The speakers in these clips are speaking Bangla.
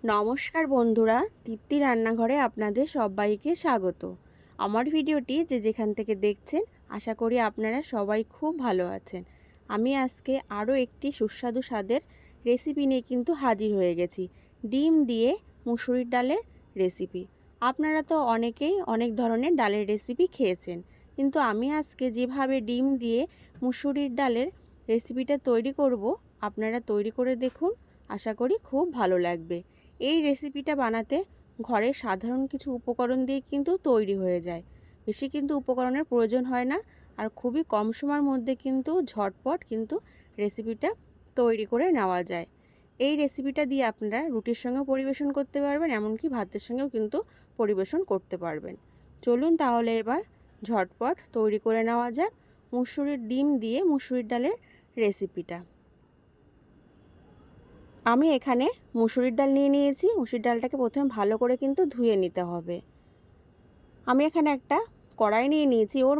নমস্কার বন্ধুরা, দীপ্তি রান্নাঘরে আপনাদের সবাইকে স্বাগত। আমার ভিডিওটি যে যেখান থেকে দেখছেন আশা করি আপনারা সবাই খুব ভালো আছেন। আমি আজকে আরও একটি সুস্বাদু স্বাদের রেসিপি নিয়ে কিন্তু হাজির হয়ে গেছি। ডিম দিয়ে মুসুরির ডালের রেসিপি। আপনারা তো অনেকেই অনেক ধরনের ডালের রেসিপি খেয়েছেন, কিন্তু আমি আজকে যেভাবে ডিম দিয়ে মুসুরির ডালের রেসিপিটা তৈরি করব, আপনারা তৈরি করে দেখুন, আশা করি খুব ভালো লাগবে। এই রেসিপিটা বানাতে ঘরের সাধারণ কিছু উপকরণ দিয়ে কিন্তু তৈরি হয়ে যায়। বেশি কিন্তু উপকরণের প্রয়োজন হয় না, আর খুবই কম সময়ের মধ্যে কিন্তু ঝটপট কিন্তু রেসিপিটা তৈরি করে নেওয়া যায়। এই রেসিপিটা দিয়ে আপনারা রুটির সঙ্গেও পরিবেশন করতে পারবেন, এমনকি ভাতের সঙ্গেও কিন্তু পরিবেশন করতে পারবেন। চলুন তাহলে এবার ঝটপট তৈরি করে নেওয়া যাক মুসুরির ডিম দিয়ে মুসুরির ডালের রেসিপিটা। আমি এখানে মুসুরির ডাল নিয়ে নিয়েছি। মুসুরির ডালটাকে প্রথমে ভালো করে কিন্তু ধুয়ে নিতে হবে। আমি এখানে একটা কড়াই নিয়ে নিয়েছি, ওর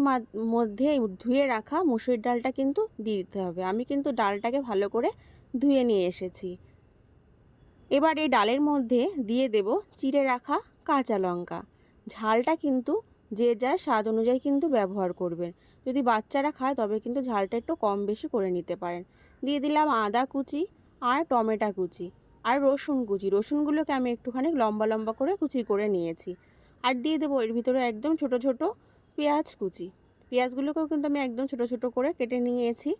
মধ্যে ধুয়ে রাখা মুসুরির ডালটা কিন্তু দিয়ে দিতে হবে। আমি কিন্তু ডালটাকে ভালো করে ধুয়ে নিয়ে এসেছি। এবার এই ডালের মধ্যে দিয়ে দেব চিড়ে রাখা কাঁচা লঙ্কা। ঝালটা কিন্তু যে যার স্বাদ অনুযায়ী কিন্তু ব্যবহার করবেন। যদি বাচ্চারা খায় তবে কিন্তু ঝালটা একটু কম বেশি করে নিতে পারেন। দিয়ে দিলাম আদা কুচি আর টমেটো কুচি আর রসুন কুচি। রসুনগুলোকে আমি একটুখানি লম্বা লম্বা করে কুচি করে নিয়েছি। আর দিয়ে দেবো এর ভিতরে একদম ছোট ছোট পেঁয়াজ কুচি। পেঁয়াজগুলোকেও কিন্তু আমি একদম ছোট ছোট করে কেটে নিয়েছি।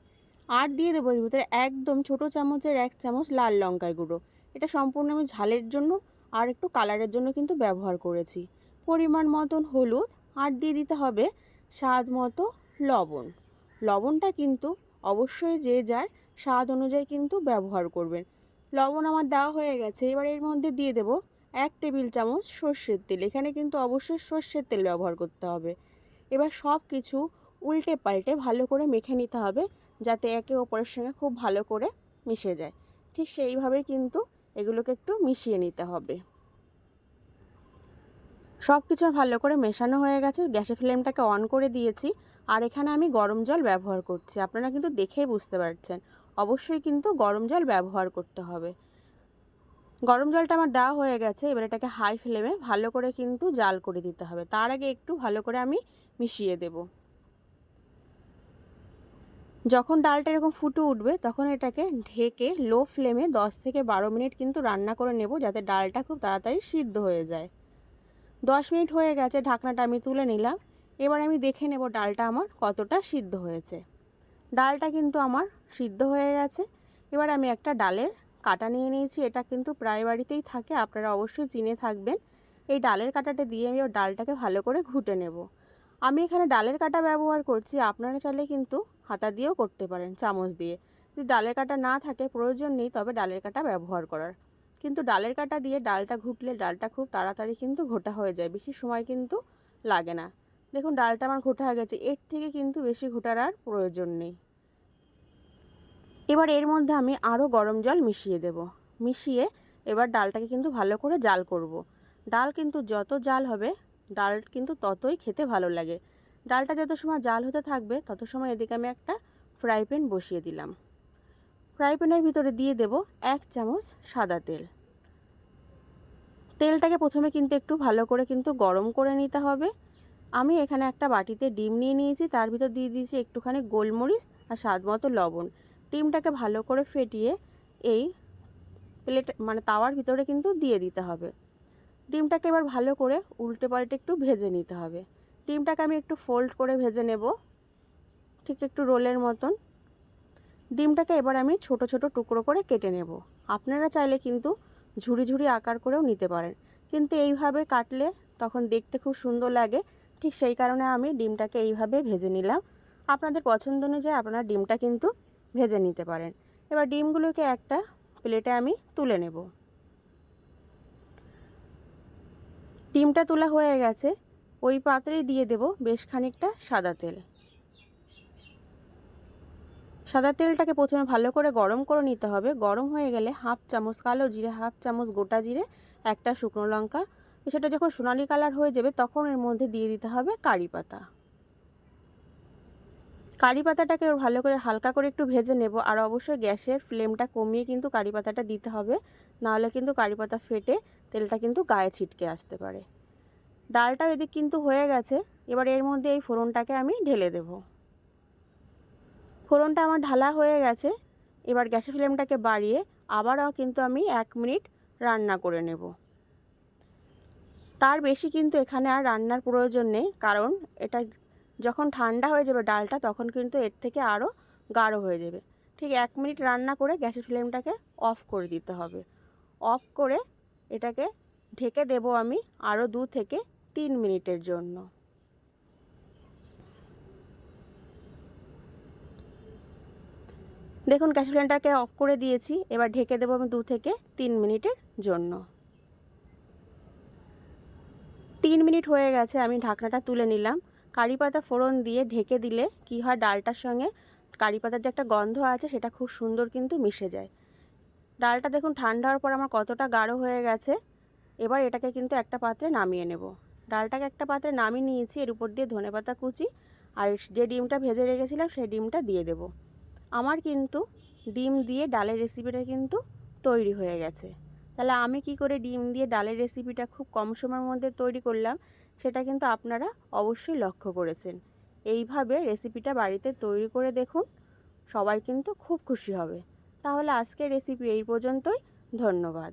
আর দিয়ে দেবো এর ভিতরে একদম ছোট চামচের 1 চামচ লাল লঙ্কার গুঁড়ো। এটা সম্পূর্ণ আমি ঝালের জন্য আর একটু কালারের জন্য কিন্তু ব্যবহার করেছি। পরিমাণ মতন হলুদ, আর দিয়ে দিতে হবে স্বাদ মতো লবণ। লবণটা কিন্তু অবশ্যই যে যার স্বাদ অনুযায়ী কিন্তু ব্যবহার করবেন। লবণ আমার দেওয়া হয়ে গেছে। এবার এর মধ্যে দিয়ে দেব 1 টেবিল চামচ সর্ষের তেল। এখানে কিন্তু অবশ্যই সর্ষের তেল ব্যবহার করতে হবে। এবার সব কিছু উল্টে পাল্টে ভালো করে মেখে নিতে হবে, যাতে একে অপরের সঙ্গে খুব ভালো করে মিশে যায়। ঠিক সেইভাবেই কিন্তু এগুলোকে একটু মিশিয়ে নিতে হবে। সব কিছু ভালো করে মেশানো হয়ে গেছে। গ্যাসের ফ্লেমটাকে অন করে দিয়েছি, আর এখানে আমি গরম জল ব্যবহার করছি। আপনারা কিন্তু দেখেই বুঝতে পারছেন, অবশ্যই কিন্তু গরম জল ব্যবহার করতে হবে। গরম জলটা আমার দেওয়া হয়ে গেছে। এবার এটাকে হাই ফ্লেমে ভালো করে কিন্তু জাল করে দিতে হবে। তার আগে একটু ভালো করে আমি মিশিয়ে দেব। যখন ডালটা এরকম ফুটে উঠবে তখন এটাকে ঢেকে লো ফ্লেমে 10 থেকে 12 মিনিট কিন্তু রান্না করে নেব, যাতে ডালটা খুব তাড়াতাড়ি সিদ্ধ হয়ে যায়। 10 মিনিট হয়ে গেছে, ঢাকনাটা আমি তুলে নিলাম। এবার আমি দেখে নেব ডালটা আমার কতটা সিদ্ধ হয়েছে। ডালটা কিন্তু আমার সিদ্ধ হয়ে গেছে। এবার আমি একটা ডালের কাঁটা নিয়ে নিয়েছি। এটা কিন্তু প্রায় বাড়িতেই থাকে, আপনারা অবশ্যই চিনে থাকবেন। এই ডালের কাঁটাটা দিয়ে আমি ওর ডালটাকে ভালো করে ঘুটে নেব। আমি এখানে ডালের কাঁটা ব্যবহার করছি, আপনারা চাইলে কিন্তু হাতা দিয়েও করতে পারেন, চামচ দিয়ে। যদি ডালের কাঁটা না থাকে প্রয়োজন নেই তবে ডালের কাঁটা ব্যবহার করার। কিন্তু ডালের কাঁটা দিয়ে ডালটা ঘুটলে ডালটা খুব তাড়াতাড়ি কিন্তু ঘোটা হয়ে যায়, বেশি সময় কিন্তু লাগে না। দেখুন ডালটা আমার ঘোটা হয়ে গেছে, এর থেকে কিন্তু বেশি ঘোটার আর প্রয়োজন নেই। এবার এর মধ্যে আমি আরও গরম জল মিশিয়ে দেব। মিশিয়ে এবার ডালটাকে কিন্তু ভালো করে জাল করব। ডাল কিন্তু যত জাল হবে ডাল কিন্তু ততই খেতে ভালো লাগে। ডালটা যত সময় জাল হতে থাকবে তত সময় এদিকে আমি একটা ফ্রাই প্যান বসিয়ে দিলাম। ফ্রাই প্যানের ভিতরে দিয়ে দেব 1 চামচ সাদা তেল। তেলটাকে প্রথমে কিন্তু একটু ভালো করে কিন্তু গরম করে নিতে হবে। আমি এখানে একটা বাটিতে ডিম নিয়ে নিয়েছি, তার ভিতর দিয়ে দিয়েছি একটুখানি গোলমরিচ আর স্বাদ মতো লবণ। ডিমটাকে ভালো করে ফেটিয়ে এই প্লেট তাওয়ার ভিতরে কিন্তু দিয়ে দিতে হবে। ডিমটাকে এবার ভালো করে উল্টে পাল্টে একটু ভেজে নিতে হবে। ডিমটাকে আমি একটু ফোল্ড করে ভেজে নেব, ঠিক একটু রোলের মতন। ডিমটাকে এবার আমি ছোট ছোট টুকরো করে কেটে নেব। আপনারা চাইলে কিন্তু ঝুরি ঝুরি আকার করেও নিতে পারেন, কিন্তু এইভাবে কাটলে তখন দেখতে খুব সুন্দর লাগে। ঠিক সেই কারণে আমি ডিমটাকে এইভাবে ভেজে নিলাম। আপনাদের পছন্দ অনুযায়ী আপনারা ডিমটা কিন্তু ভেজে নিতে পারেন। এবার ডিমগুলোকে একটা প্লেটে আমি তুলে নেব। ডিমটা তোলা হয়ে গেছে। ওই পাত্রেই দিয়ে দেব বেশ খানিকটা সাদা তেল। সাদা তেলটাকে প্রথমে ভালো করে গরম করে নিতে হবে। গরম হয়ে গেলে 1/2 চামচ কালো জিরে, 1/2 চামচ গোটা জিরে, একটা শুকনো লঙ্কা, সেটা যখন সোনালি কালার হয়ে যাবে তখন এর মধ্যে দিয়ে দিতে হবে কারি পাতা। কারি পাতাটাকে ভালো করে হালকা করে একটু ভেজে নেব। আর অবশ্যই গ্যাসের ফ্লেমটা কমিয়ে কিন্তু কারি পাতাটা দিতে হবে, নাহলে কিন্তু কারি পাতা ফেটে তেলটা কিন্তু গায়ে ছিটকে আসতে পারে। ডালটাও এদিক কিন্তু হয়ে গেছে। এবার এর মধ্যে এই ফোড়নটাকে আমি ঢেলে দেব। ফোড়নটা আমার ঢালা হয়ে গেছে। এবার গ্যাসের ফ্লেমটাকে বাড়িয়ে আবারও কিন্তু আমি 1 মিনিট রান্না করে নেব। তার বেশি কিন্তু এখানে আর রান্নার প্রয়োজন নেই, কারণ এটা যখন ঠান্ডা হয়ে যাবে ডালটা, তখন কিন্তু এর থেকে আরও গাঢ় হয়ে যাবে। ঠিক 1 মিনিট রান্না করে গ্যাসের ফ্লেমটাকে অফ করে দিতে হবে। অফ করে এটাকে ঢেকে দেব আমি আরও 2 থেকে 3 মিনিটের জন্য। দেখুন গ্যাসের ফ্লেমটাকে অফ করে দিয়েছি। এবার ঢেকে দেবো আমি 2 থেকে 3 মিনিটের জন্য। 3 মিনিট হয়ে গেছে, আমি ঢাকনাটা তুলে নিলাম। কারি পাতা ফোড়ন দিয়ে ঢেকে দিলে কি হয়, ডালটার সঙ্গে কারি পাতার যে একটা গন্ধ আছে সেটা খুব সুন্দর কিন্তু মিশে যায়। ডালটা দেখুন ঠান্ডা হওয়ার পর আমার কতটা গাঢ় হয়ে গেছে। এবার এটাকে কিন্তু একটা পাত্রে নামিয়ে নেব। ডালটাকে একটা পাত্রে নামিয়ে নিয়েছি। এর উপর দিয়ে ধনেপাতা কুচি আর যে ডিমটা ভেজে রেখেছিলাম সেই ডিমটা দিয়ে দেব। আমার কিন্তু ডিম দিয়ে ডালের রেসিপিটা কিন্তু তৈরি হয়ে গেছে। তাহলে আমি কি করে ডিম দিয়ে ডালের রেসিপিটা খুব কম সময়ের মধ্যে তৈরি করলাম, সেটা কিন্তু আপনারা অবশ্যই লক্ষ্য করেছেন। এইভাবে রেসিপিটা বাড়িতে তৈরি করে দেখুন, সবাই কিন্তু খুব খুশি হবে। তাহলে আজকের রেসিপি এই পর্যন্তই। ধন্যবাদ।